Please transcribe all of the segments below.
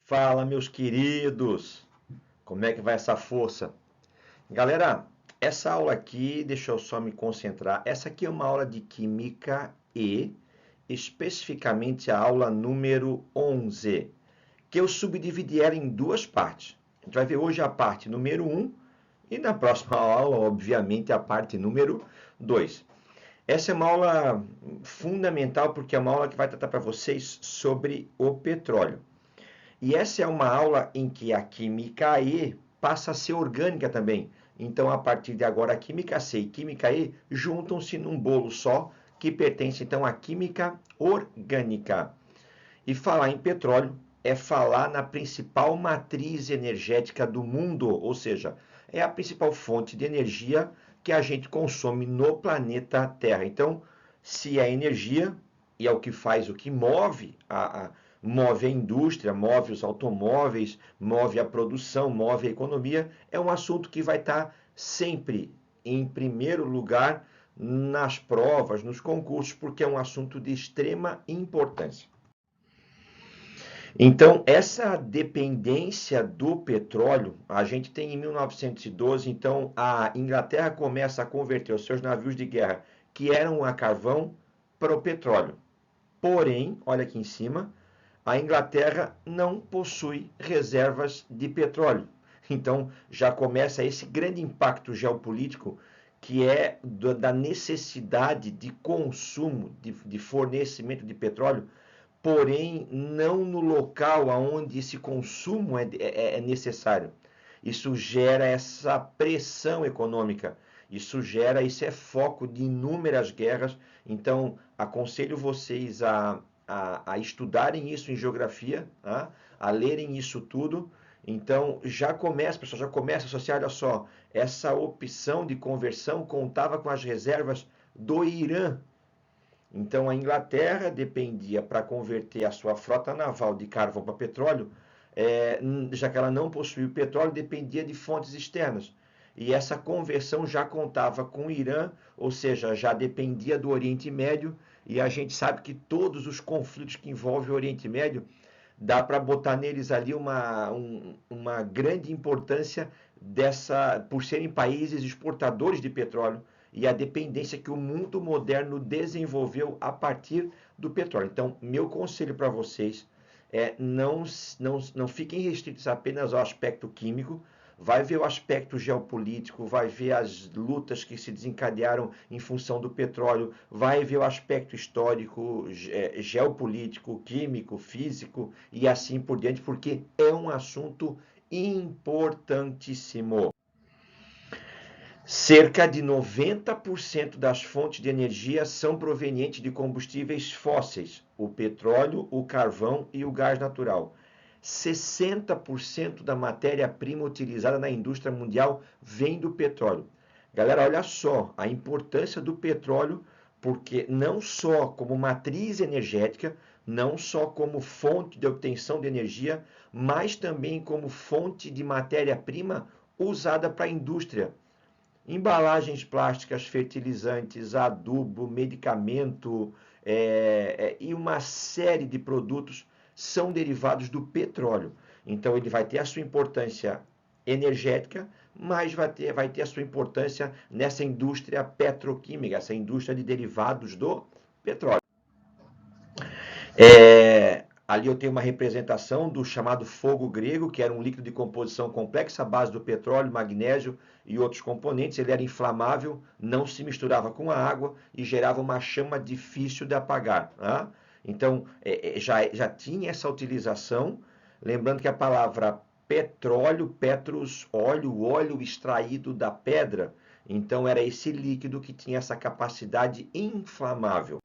Fala, meus queridos! Como é que vai essa força? Galera, essa aula aqui, deixa eu só me concentrar. Essa aqui é uma aula de Química E, especificamente a aula número 11, que eu subdividi ela em duas partes. A gente vai ver hoje a parte número 1 e na próxima aula, obviamente, a parte número 2. Essa é uma aula fundamental porque é uma aula que vai tratar para vocês sobre o petróleo. E essa é uma aula em que a química E passa a ser orgânica também. Então, a partir de agora, a química C e química E juntam-se num bolo só, que pertence então à química orgânica. E falar em petróleo é falar na principal matriz energética do mundo, ou seja, é a principal fonte de energia que a gente consome no planeta Terra. Então, se é energia, e é o que faz, o que move move a indústria, move os automóveis, move a produção, move a economia, é um assunto que vai estar sempre em primeiro lugar nas provas, nos concursos, porque é um assunto de extrema importância. Então, essa dependência do petróleo, a gente tem em 1912, então a Inglaterra começa a converter os seus navios de guerra, que eram a carvão, para o petróleo. Porém, olha aqui em cima, a Inglaterra não possui reservas de petróleo. Então, já começa esse grande impacto geopolítico que é da necessidade de consumo, de fornecimento de petróleo, porém não no local onde esse consumo é necessário. Isso gera essa pressão econômica, isso é foco de inúmeras guerras. Então, aconselho vocês a estudarem isso em geografia, tá? A lerem isso tudo. Então, pessoal, já começa a associar, olha só, essa opção de conversão contava com as reservas do Irã. Então, a Inglaterra dependia para converter a sua frota naval de carvão para petróleo, já que ela não possuía o petróleo, dependia de fontes externas. E essa conversão já contava com o Irã, ou seja, já dependia do Oriente Médio, e a gente sabe que todos os conflitos que envolvem o Oriente Médio, dá para botar neles ali uma grande importância por serem países exportadores de petróleo e a dependência que o mundo moderno desenvolveu a partir do petróleo. Então, meu conselho para vocês é não fiquem restritos apenas ao aspecto químico, vai ver o aspecto geopolítico, vai ver as lutas que se desencadearam em função do petróleo, vai ver o aspecto histórico, geopolítico, químico, físico e assim por diante, porque é um assunto importantíssimo. Cerca de 90% das fontes de energia são provenientes de combustíveis fósseis, o petróleo, o carvão e o gás natural. 60% da matéria-prima utilizada na indústria mundial vem do petróleo. Galera, olha só a importância do petróleo, porque não só como matriz energética, não só como fonte de obtenção de energia, mas também como fonte de matéria-prima usada para a indústria. Embalagens plásticas, fertilizantes, adubo, medicamento e uma série de produtos são derivados do petróleo. Então, ele vai ter a sua importância energética, mas vai ter a sua importância nessa indústria petroquímica, essa indústria de derivados do petróleo. Ali eu tenho uma representação do chamado fogo grego, que era um líquido de composição complexa à base do petróleo, magnésio e outros componentes. Ele era inflamável, não se misturava com a água e gerava uma chama difícil de apagar. Tá? Então, já tinha essa utilização. Lembrando que a palavra petróleo, petrus, óleo extraído da pedra. Então, era esse líquido que tinha essa capacidade inflamável.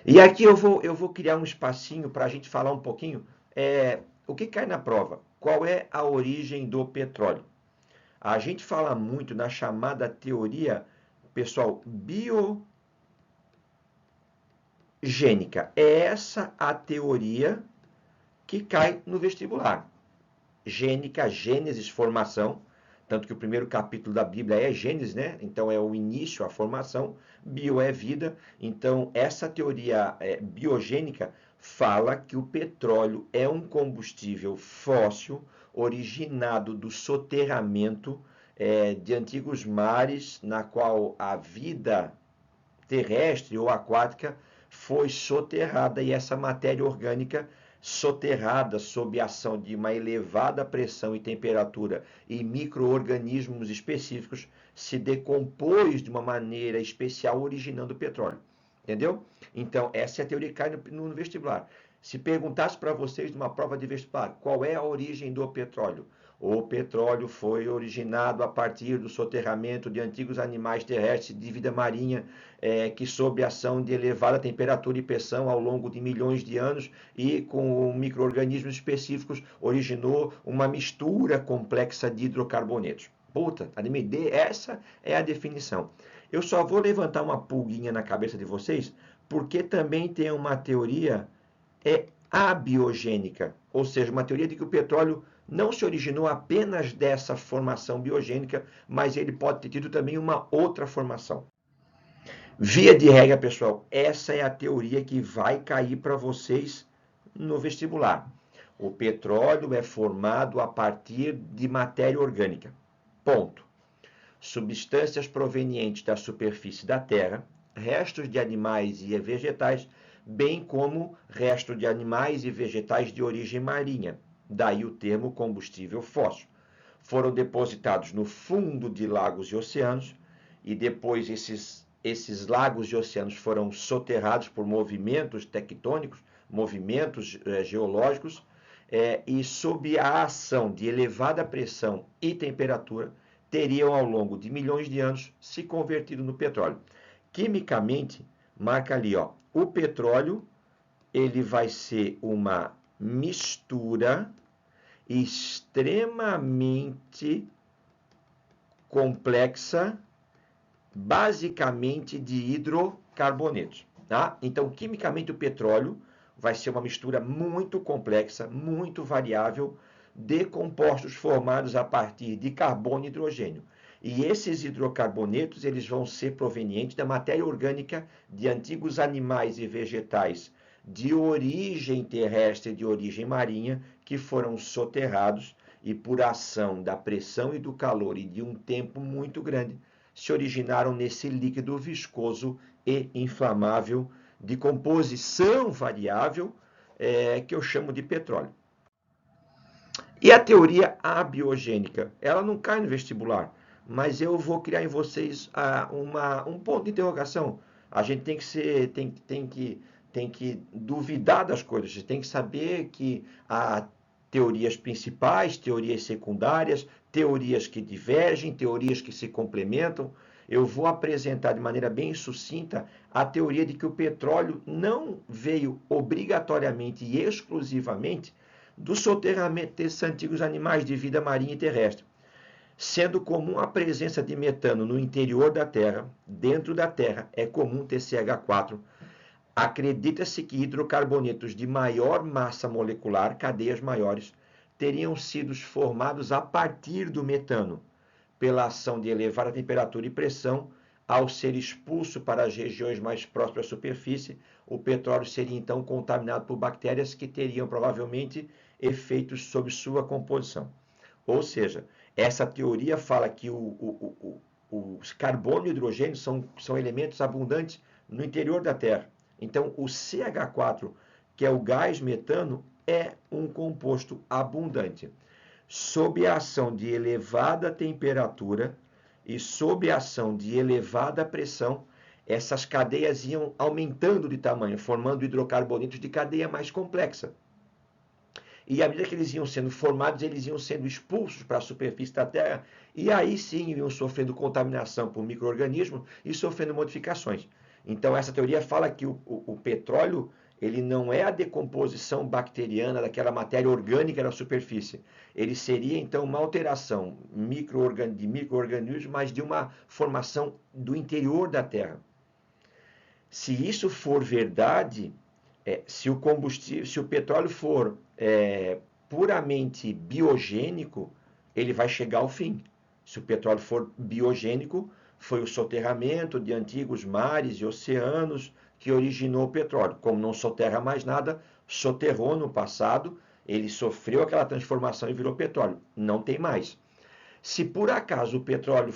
E aqui eu vou criar um espacinho para a gente falar um pouquinho o que cai na prova. Qual é a origem do petróleo? A gente fala muito na chamada teoria, pessoal, biogênica. É essa a teoria que cai no vestibular. Gênica, Gênesis, formação. Tanto que o primeiro capítulo da Bíblia é Gênesis, né? Então é o início, a formação. Bio é vida. Então essa teoria biogênica fala que o petróleo é um combustível fóssil originado do soterramento de antigos mares, na qual a vida terrestre ou aquática foi soterrada e essa matéria orgânica soterrada sob a ação de uma elevada pressão e temperatura e micro-organismos específicos se decompôs de uma maneira especial originando o petróleo. Entendeu? Então, essa é a teoria que cai no vestibular. Se perguntasse para vocês numa prova de vestibular qual é a origem do petróleo, o petróleo foi originado a partir do soterramento de antigos animais terrestres de vida marinha, que sob a ação de elevada temperatura e pressão ao longo de milhões de anos e com micro-organismos específicos originou uma mistura complexa de hidrocarbonetos. Puta, essa é a definição. Eu só vou levantar uma pulguinha na cabeça de vocês, porque também tem uma teoria abiogênica, ou seja, uma teoria de que o petróleo não se originou apenas dessa formação biogênica, mas ele pode ter tido também uma outra formação. Via de regra, pessoal, essa é a teoria que vai cair para vocês no vestibular. O petróleo é formado a partir de matéria orgânica. Ponto. Substâncias provenientes da superfície da Terra, restos de animais e vegetais, bem como restos de animais e vegetais de origem marinha. Daí o termo combustível fóssil. Foram depositados no fundo de lagos e oceanos, e depois esses lagos e oceanos foram soterrados por movimentos tectônicos, movimentos geológicos, e sob a ação de elevada pressão e temperatura, teriam ao longo de milhões de anos se convertido no petróleo. Quimicamente, marca ali, ó, o petróleo ele vai ser uma mistura extremamente complexa, basicamente de hidrocarbonetos, tá? Então, quimicamente, o petróleo vai ser uma mistura muito complexa, muito variável, de compostos formados a partir de carbono e hidrogênio. E esses hidrocarbonetos eles vão ser provenientes da matéria orgânica de antigos animais e vegetais de origem terrestre e de origem marinha que foram soterrados e por ação da pressão e do calor e de um tempo muito grande se originaram nesse líquido viscoso e inflamável de composição variável que eu chamo de petróleo. E a teoria abiogênica, ela não cai no vestibular, mas eu vou criar em vocês um ponto de interrogação. A gente tem que duvidar das coisas, você tem que saber que há teorias principais, teorias secundárias, teorias que divergem, teorias que se complementam. Eu vou apresentar de maneira bem sucinta a teoria de que o petróleo não veio obrigatoriamente e exclusivamente do soterramento desses antigos animais de vida marinha e terrestre, sendo comum a presença de metano no interior da Terra. Dentro da Terra é comum ter CH4. Acredita-se que hidrocarbonetos de maior massa molecular, cadeias maiores, teriam sido formados a partir do metano, pela ação de elevar a temperatura e pressão. Ao ser expulso para as regiões mais próximas à superfície, o petróleo seria então contaminado por bactérias que teriam provavelmente efeitos sobre sua composição. Ou seja, essa teoria fala que os carbono e hidrogênio são elementos abundantes no interior da Terra. Então, o CH4, que é o gás metano, é um composto abundante. Sob a ação de elevada temperatura e sob a ação de elevada pressão, essas cadeias iam aumentando de tamanho, formando hidrocarbonetos de cadeia mais complexa. E à medida que eles iam sendo formados, eles iam sendo expulsos para a superfície da Terra, e aí sim iam sofrendo contaminação por micro-organismos e sofrendo modificações. Então, essa teoria fala que o petróleo ele não é a decomposição bacteriana daquela matéria orgânica na superfície. Ele seria, então, uma alteração de micro-organismos, mas de uma formação do interior da Terra. Se isso for verdade, se o petróleo for puramente biogênico, ele vai chegar ao fim. Se o petróleo for biogênico, foi o soterramento de antigos mares e oceanos que originou o petróleo. Como não soterra mais nada, soterrou no passado, ele sofreu aquela transformação e virou petróleo. Não tem mais. Se por acaso o petróleo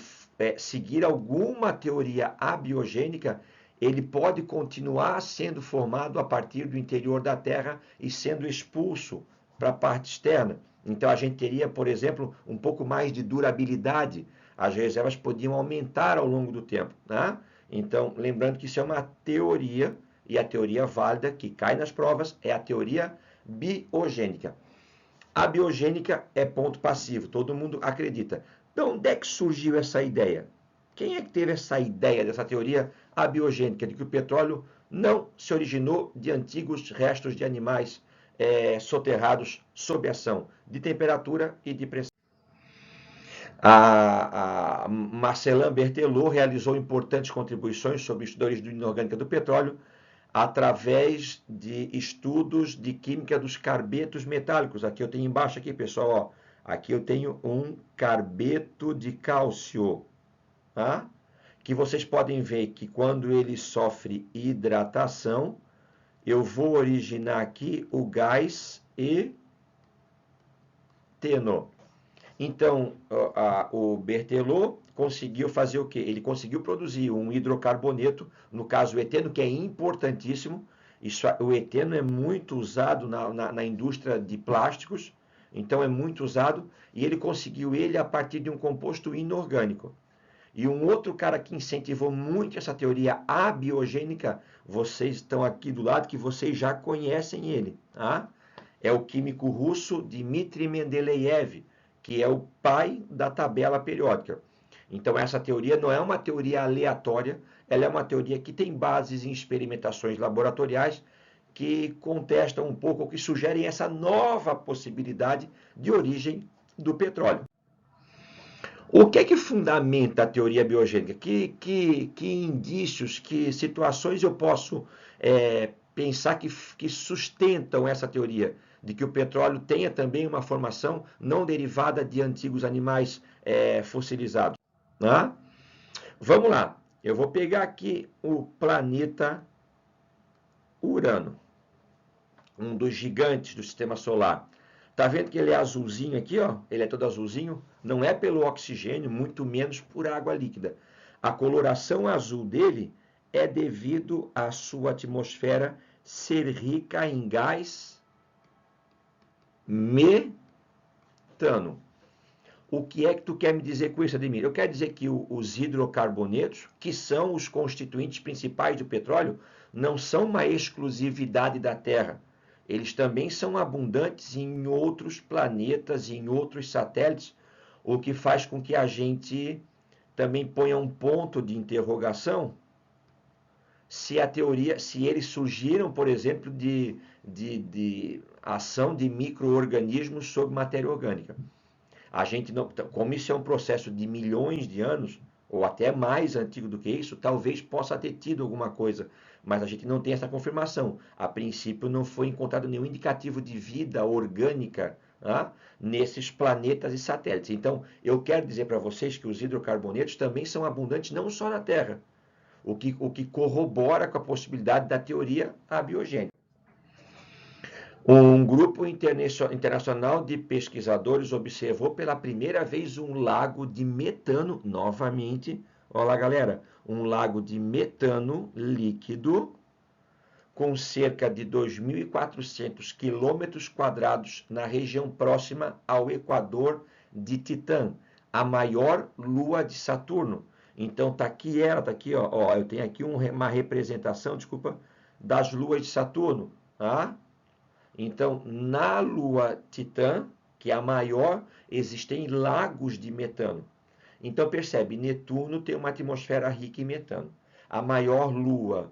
seguir alguma teoria abiogênica, ele pode continuar sendo formado a partir do interior da Terra e sendo expulso para a parte externa. Então a gente teria, por exemplo, um pouco mais de durabilidade. As reservas podiam aumentar ao longo do tempo, né? Então, lembrando que isso é uma teoria, e a teoria válida que cai nas provas é a teoria biogênica. A biogênica é ponto passivo, todo mundo acredita. De onde é que surgiu essa ideia? Quem é que teve essa ideia dessa teoria abiogênica, de que o petróleo não se originou de antigos restos de animais soterrados sob ação de temperatura e de pressão? A Marcelin Berthelot realizou importantes contribuições sobre o estudo da origem inorgânica do petróleo através de estudos de química dos carbetos metálicos. Aqui eu tenho embaixo, aqui, pessoal, ó, aqui eu tenho um carbeto de cálcio, tá? Que vocês podem ver que quando ele sofre hidratação, eu vou originar aqui o gás eteno. Então, o Berthelot conseguiu fazer o quê? Ele conseguiu produzir um hidrocarboneto, no caso o eteno, que é importantíssimo. O eteno é muito usado na indústria de plásticos, então é muito usado, e ele conseguiu ele a partir de um composto inorgânico. E um outro cara que incentivou muito essa teoria abiogênica, vocês estão aqui do lado, que vocês já conhecem ele, tá? É o químico russo Dmitry Mendeleev, que é o pai da tabela periódica. Então, essa teoria não é uma teoria aleatória, ela é uma teoria que tem bases em experimentações laboratoriais que contestam um pouco, ou que sugerem essa nova possibilidade de origem do petróleo. O que é que fundamenta a teoria biogênica? Que indícios, que situações eu posso pensar que sustentam essa teoria de que o petróleo tenha também uma formação não derivada de antigos animais fossilizados? Né? Vamos lá, eu vou pegar aqui o planeta Urano, um dos gigantes do sistema solar. Tá vendo que ele é azulzinho aqui, ó? Ele é todo azulzinho. Não é pelo oxigênio, muito menos por água líquida. A coloração azul dele é devido à sua atmosfera ser rica em gás metano. O que é que tu quer me dizer com isso, Ademir? Eu quero dizer que os hidrocarbonetos, que são os constituintes principais do petróleo, não são uma exclusividade da Terra. Eles também são abundantes em outros planetas e em outros satélites, o que faz com que a gente também ponha um ponto de interrogação se a teoria, se eles surgiram, por exemplo, de ação de micro-organismos sobre matéria orgânica. A gente não, como isso é um processo de milhões de anos, ou até mais antigo do que isso, talvez possa ter tido alguma coisa, mas a gente não tem essa confirmação. A princípio não foi encontrado nenhum indicativo de vida orgânica, tá, nesses planetas e satélites. Então, eu quero dizer para vocês que os hidrocarbonetos também são abundantes não só na Terra, o que corrobora com a possibilidade da teoria abiogênica. Um grupo internacional de pesquisadores observou pela primeira vez um lago de metano, novamente, olha lá galera, um lago de metano líquido com cerca de 2.400 quilômetros quadrados na região próxima ao Equador de Titã, a maior lua de Saturno. Então tá aqui ela, tá aqui, ó, eu tenho aqui uma representação, desculpa, das luas de Saturno, tá? Então, na lua Titã, que é a maior, existem lagos de metano. Então, percebe, Netuno tem uma atmosfera rica em metano. A maior lua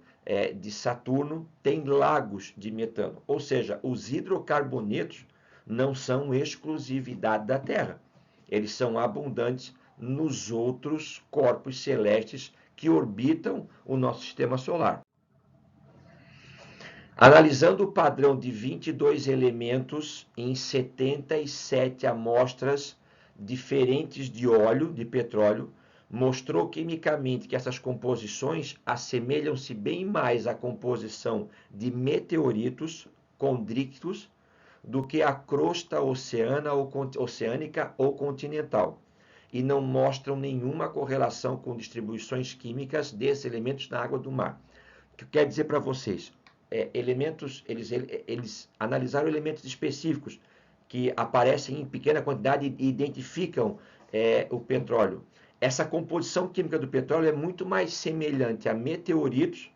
de Saturno tem lagos de metano. Ou seja, os hidrocarbonetos não são exclusividade da Terra. Eles são abundantes nos outros corpos celestes que orbitam o nosso sistema solar. Analisando o padrão de 22 elementos em 77 amostras diferentes de óleo, de petróleo, mostrou quimicamente que essas composições assemelham-se bem mais à composição de meteoritos, condríticos do que a crosta oceânica ou continental, e não mostram nenhuma correlação com distribuições químicas desses elementos na água do mar. O que quer dizer para vocês? Eles analisaram elementos específicos que aparecem em pequena quantidade e identificam o petróleo. Essa composição química do petróleo é muito mais semelhante a meteoritos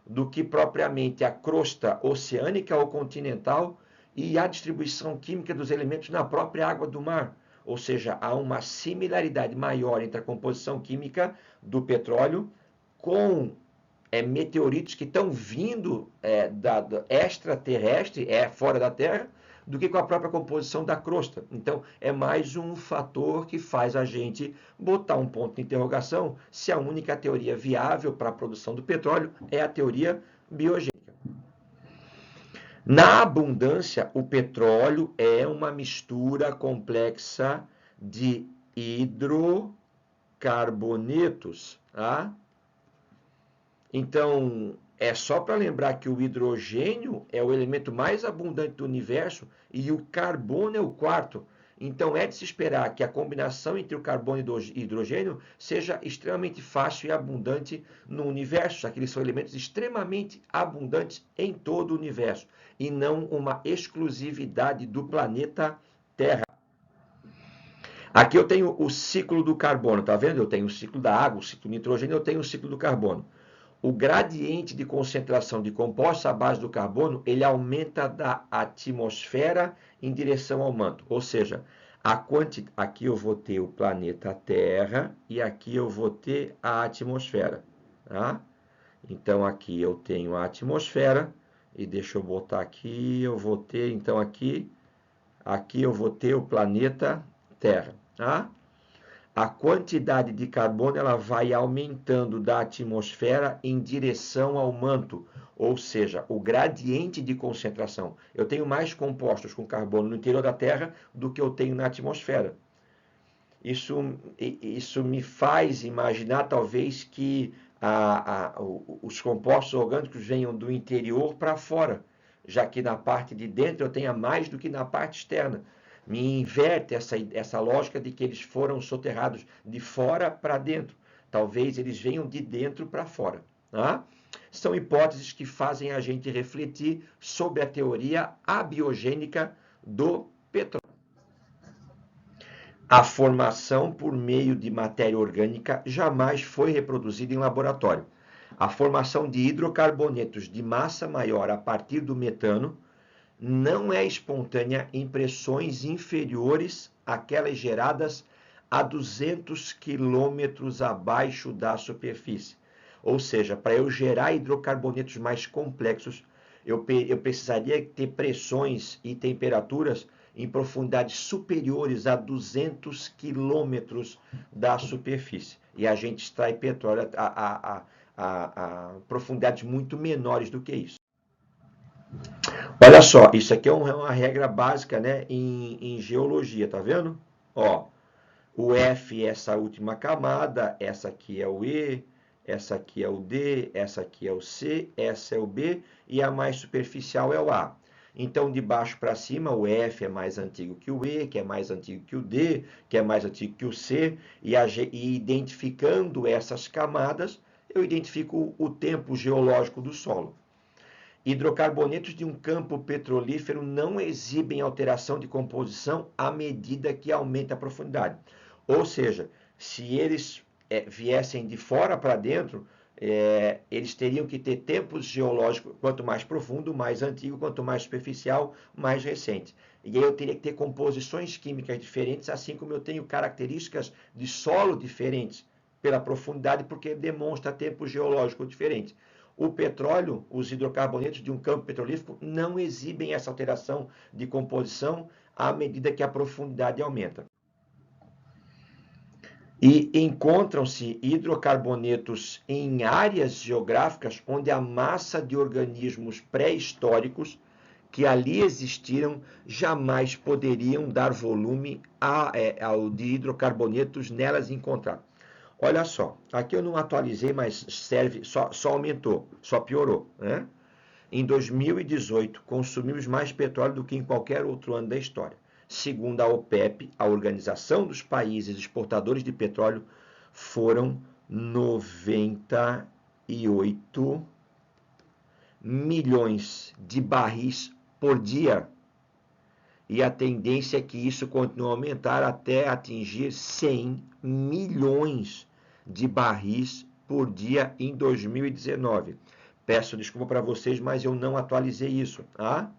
do que propriamente a crosta oceânica ou continental e a distribuição química dos elementos na própria água do mar. Ou seja, há uma similaridade maior entre a composição química do petróleo com meteoritos que estão vindo da extraterrestre, fora da Terra, do que com a própria composição da crosta. Então, é mais um fator que faz a gente botar um ponto de interrogação se a única teoria viável para a produção do petróleo é a teoria biogênica. Na abundância, o petróleo é uma mistura complexa de hidrocarbonetos, tá? Então, é só para lembrar que o hidrogênio é o elemento mais abundante do universo e o carbono é o quarto. Então, é de se esperar que a combinação entre o carbono e o hidrogênio seja extremamente fácil e abundante no universo, já que eles são elementos extremamente abundantes em todo o universo e não uma exclusividade do planeta Terra. Aqui eu tenho o ciclo do carbono, tá vendo? Eu tenho o ciclo da água, o ciclo do nitrogênio, eu tenho o ciclo do carbono. O gradiente de concentração de compostos à base do carbono, ele aumenta da atmosfera em direção ao manto. Ou seja, aqui eu vou ter o planeta Terra e aqui eu vou ter a atmosfera. Tá? Então, aqui eu tenho a atmosfera e deixa eu botar aqui, eu vou ter, então aqui eu vou ter o planeta Terra. Tá? A quantidade de carbono ela vai aumentando da atmosfera em direção ao manto, ou seja, o gradiente de concentração. Eu tenho mais compostos com carbono no interior da Terra do que eu tenho na atmosfera. Isso me faz imaginar, talvez, que os compostos orgânicos venham do interior para fora, já que na parte de dentro eu tenha mais do que na parte externa. Me inverte essa lógica de que eles foram soterrados de fora para dentro. Talvez eles venham de dentro para fora. Tá? São hipóteses que fazem a gente refletir sobre a teoria abiogênica do petróleo. A formação por meio de matéria orgânica jamais foi reproduzida em laboratório. A formação de hidrocarbonetos de massa maior a partir do metano não é espontânea em pressões inferiores àquelas geradas a 200 quilômetros abaixo da superfície. Ou seja, para eu gerar hidrocarbonetos mais complexos, eu precisaria ter pressões e temperaturas em profundidades superiores a 200 quilômetros da superfície. E a gente extrai petróleo a profundidades muito menores do que isso. Olha só, isso aqui é uma regra básica, né, em geologia, tá vendo? Ó, o F é essa última camada, essa aqui é o E, essa aqui é o D, essa aqui é o C, essa é o B e a mais superficial é o A. Então, de baixo para cima, o F é mais antigo que o E, que é mais antigo que o D, que é mais antigo que o C, e identificando essas camadas, eu identifico o tempo geológico do solo. Hidrocarbonetos de um campo petrolífero não exibem alteração de composição à medida que aumenta a profundidade. Ou seja, se eles viessem de fora para dentro, eles teriam que ter tempos geológicos, quanto mais profundo, mais antigo, quanto mais superficial, mais recente. E aí eu teria que ter composições químicas diferentes, assim como eu tenho características de solo diferentes pela profundidade, porque demonstra tempo geológico diferente. O petróleo, os hidrocarbonetos de um campo petrolífero não exibem essa alteração de composição à medida que a profundidade aumenta. E encontram-se hidrocarbonetos em áreas geográficas onde a massa de organismos pré-históricos que ali existiram jamais poderiam dar volume ao de hidrocarbonetos nelas encontrados. Olha só, aqui eu não atualizei, mas serve, só aumentou, só piorou, né? Em 2018, consumimos mais petróleo do que em qualquer outro ano da história. Segundo a OPEP, a Organização dos Países Exportadores de Petróleo, foram 98 milhões de barris por dia. E a tendência é que isso continue a aumentar até atingir 100 milhões de barris por dia em 2019. Peço desculpa para vocês, mas eu não atualizei isso, tá?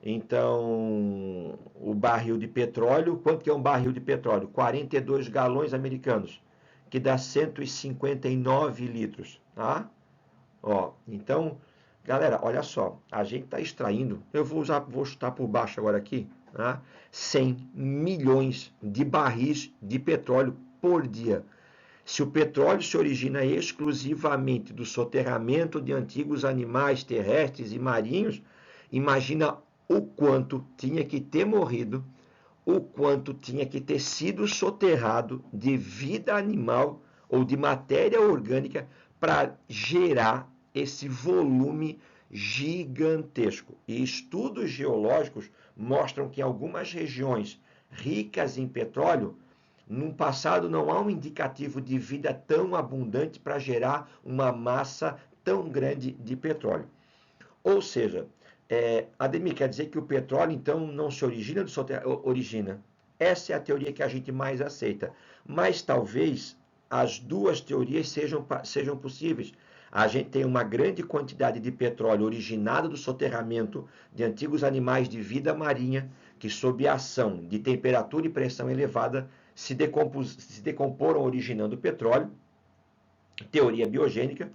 Então, o barril de petróleo, quanto que é um barril de petróleo? 42 galões americanos, que dá 159 litros, tá? Ó, então, galera, olha só, a gente está extraindo, vou chutar por baixo agora aqui, tá? 100 milhões de barris de petróleo por dia. Se o petróleo se origina exclusivamente do soterramento de antigos animais terrestres e marinhos, imagina o quanto tinha que ter morrido, o quanto tinha que ter sido soterrado de vida animal ou de matéria orgânica para gerar esse volume gigantesco. E estudos geológicos mostram que em algumas regiões ricas em petróleo, no passado não há um indicativo de vida tão abundante para gerar uma massa tão grande de petróleo. Ou seja, Ademir, quer dizer que o petróleo então não se origina do soterramento? Origina. Essa é a teoria que a gente mais aceita. Mas talvez as duas teorias sejam possíveis. A gente tem uma grande quantidade de petróleo originado do soterramento de antigos animais de vida marinha que, sob a ação de temperatura e pressão elevada, se decomporam originando petróleo, teoria biogênica.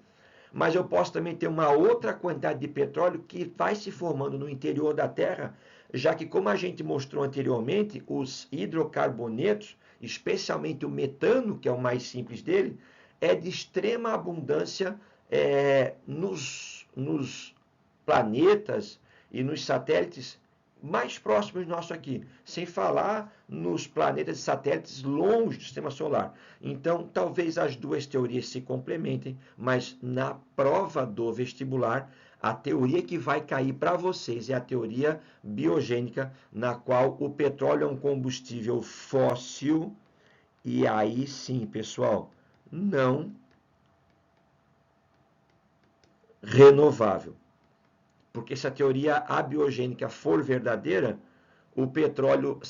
Mas eu posso também ter uma outra quantidade de petróleo que vai se formando no interior da Terra, já que, como a gente mostrou anteriormente, os hidrocarbonetos, especialmente o metano, que é o mais simples dele, é de extrema abundância nos planetas e nos satélites mais próximos nosso aqui, sem falar nos planetas e satélites longe do sistema solar. Então, talvez as duas teorias se complementem, mas na prova do vestibular, a teoria que vai cair para vocês é a teoria biogênica, na qual o petróleo é um combustível fóssil, e aí sim, pessoal, não renovável. Porque se a teoria abiogênica for verdadeira, o petróleo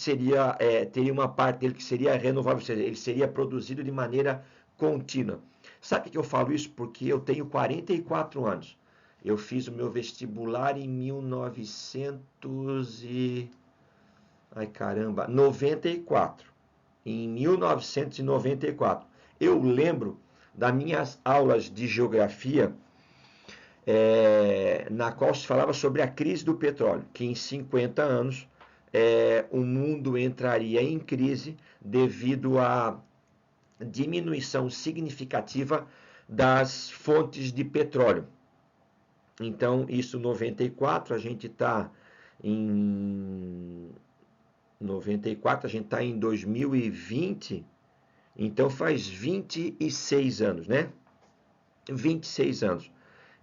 teria uma parte dele que seria renovável, ou seja, ele seria produzido de maneira contínua. Sabe por que eu falo isso? Porque eu tenho 44 anos. Eu fiz o meu vestibular em 1994. Em 1994. Eu lembro das minhas aulas de geografia, na qual se falava sobre a crise do petróleo, que em 50 anos o mundo entraria em crise devido à diminuição significativa das fontes de petróleo. Então, isso em 94, a gente está em 94, a gente está em 2020, então faz 26 anos, né? 26 anos.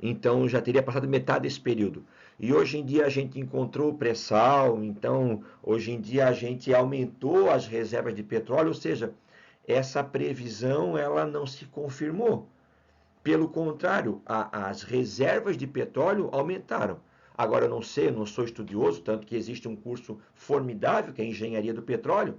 Então já teria passado metade desse período. E hoje em dia a gente encontrou o pré-sal, então hoje em dia a gente aumentou as reservas de petróleo, ou seja, essa previsão ela não se confirmou. Pelo contrário, as reservas de petróleo aumentaram. Agora eu não sei, eu não sou estudioso, tanto que existe um curso formidável que é Engenharia do Petróleo,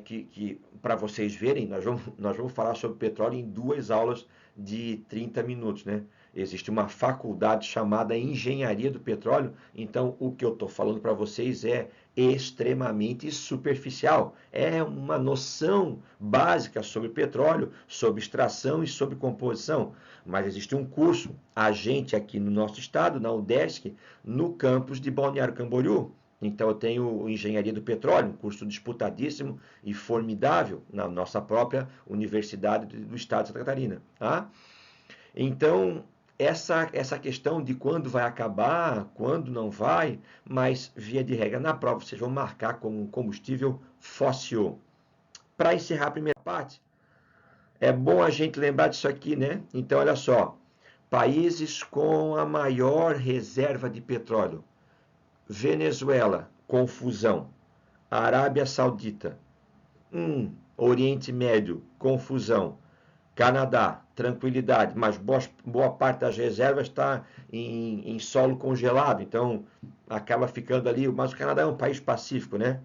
que para vocês verem, nós vamos falar sobre petróleo em 2 aulas de 30 minutos, né? Existe uma faculdade chamada Engenharia do Petróleo, então o que eu estou falando para vocês é extremamente superficial. É uma noção básica sobre petróleo, sobre extração e sobre composição. Mas existe um curso, a gente aqui no nosso estado, na UDESC, no campus de Balneário Camboriú. Então eu tenho Engenharia do Petróleo, um curso disputadíssimo e formidável na nossa própria Universidade do Estado de Santa Catarina. Tá? Então, essa questão de quando vai acabar, quando não vai, mas via de regra na prova vocês vão marcar como um combustível fóssil. Para encerrar a primeira parte, é bom a gente lembrar disso aqui, né? Então, olha só, Países com a maior reserva de petróleo: Venezuela, confusão. Arábia Saudita, Oriente Médio, confusão. Canadá, tranquilidade, mas boa parte das reservas está em solo congelado, então acaba ficando ali. Mas o Canadá é um país pacífico, né?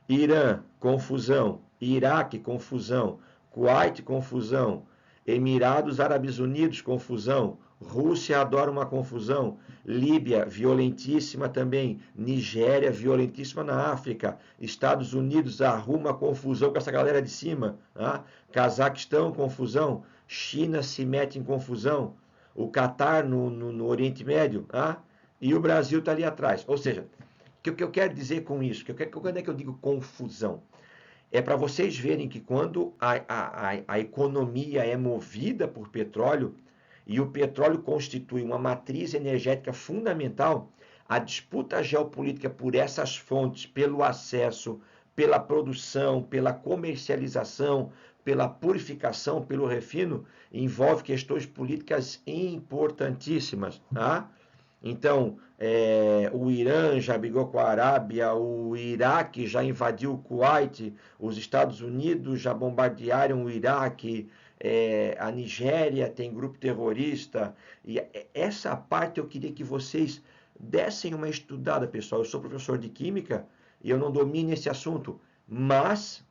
Irã, confusão. Iraque, confusão. Kuwait, confusão. Emirados Árabes Unidos, confusão. Rússia adora uma confusão. Líbia, violentíssima também. Nigéria, violentíssima na África. Estados Unidos arruma confusão com essa galera de cima. Tá? Cazaquistão, confusão. China se mete em confusão. O Catar no Oriente Médio. Tá? E o Brasil está ali atrás. Ou seja, o que eu quero dizer com isso? Quando é que eu digo confusão? É para vocês verem que quando a economia é movida por petróleo e o petróleo constitui uma matriz energética fundamental, a disputa geopolítica por essas fontes, pelo acesso, pela produção, pela comercialização, pela purificação, pelo refino, envolve questões políticas importantíssimas, tá? Então, o Irã já brigou com a Arábia, o Iraque já invadiu o Kuwait, os Estados Unidos já bombardearam o Iraque, a Nigéria tem grupo terrorista. E essa parte eu queria que vocês dessem uma estudada, pessoal. Eu sou professor de Química e eu não domino esse assunto, mas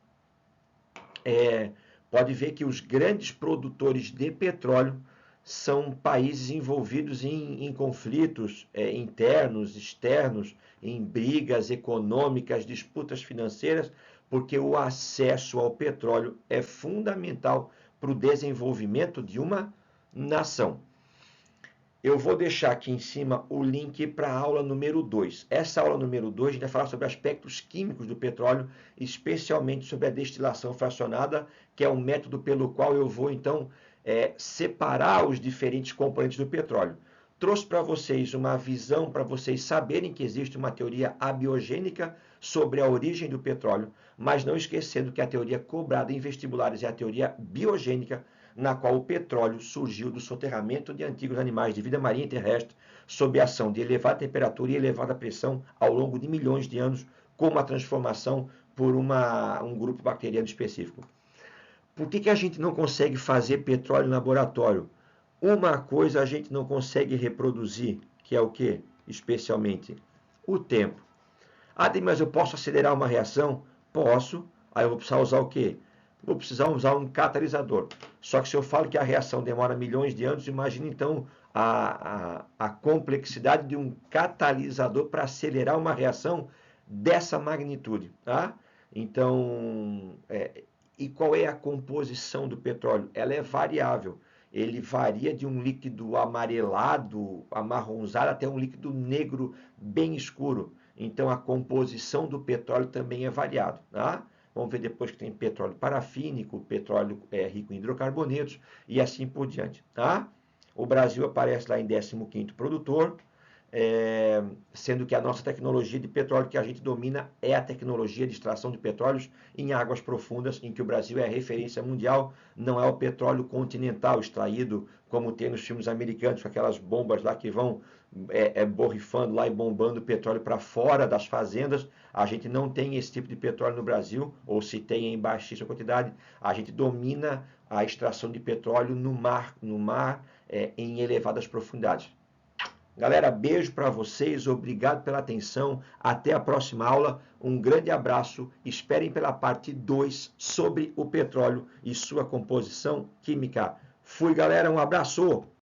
pode ver que os grandes produtores de petróleo são países envolvidos em conflitos internos, externos, em brigas econômicas, disputas financeiras, porque o acesso ao petróleo é fundamental para o desenvolvimento de uma nação. Eu vou deixar aqui em cima o link para a aula número 2. Essa aula número 2 a gente vai falar sobre aspectos químicos do petróleo, especialmente sobre a destilação fracionada, que é um método pelo qual eu vou, então, separar os diferentes componentes do petróleo. Trouxe para vocês uma visão para vocês saberem que existe uma teoria abiogênica sobre a origem do petróleo, mas não esquecendo que a teoria cobrada em vestibulares é a teoria biogênica, na qual o petróleo surgiu do soterramento de antigos animais de vida marinha e terrestre, sob a ação de elevada temperatura e elevada pressão ao longo de milhões de anos, com uma transformação por um grupo bacteriano específico. Por que a gente não consegue fazer petróleo em laboratório? Uma coisa a gente não consegue reproduzir, que é o quê? Especialmente o tempo. Mas eu posso acelerar uma reação? Posso. Aí eu vou precisar usar o quê? Vou precisar usar um catalisador. Só que se eu falo que a reação demora milhões de anos, imagine então a complexidade de um catalisador para acelerar uma reação dessa magnitude. Tá? Então, e qual é a composição do petróleo? Ela é variável. Ele varia de um líquido amarelado, amarronzado, até um líquido negro bem escuro. Então, a composição do petróleo também é variada. Tá? Vamos ver depois que tem petróleo parafínico, petróleo rico em hidrocarbonetos e assim por diante. Tá? O Brasil aparece lá em 15º produtor, sendo que a nossa tecnologia de petróleo que a gente domina é a tecnologia de extração de petróleos em águas profundas, em que o Brasil é a referência mundial, não é o petróleo continental extraído, como tem nos filmes americanos, com aquelas bombas lá que vão borrifando lá e bombando petróleo para fora das fazendas. A gente não tem esse tipo de petróleo no Brasil, ou se tem em baixíssima quantidade. A gente domina a extração de petróleo no mar em elevadas profundidades. Galera, beijo para vocês, obrigado pela atenção, até a próxima aula, um grande abraço, esperem pela parte 2 sobre o petróleo e sua composição química. Fui, galera, um abraço!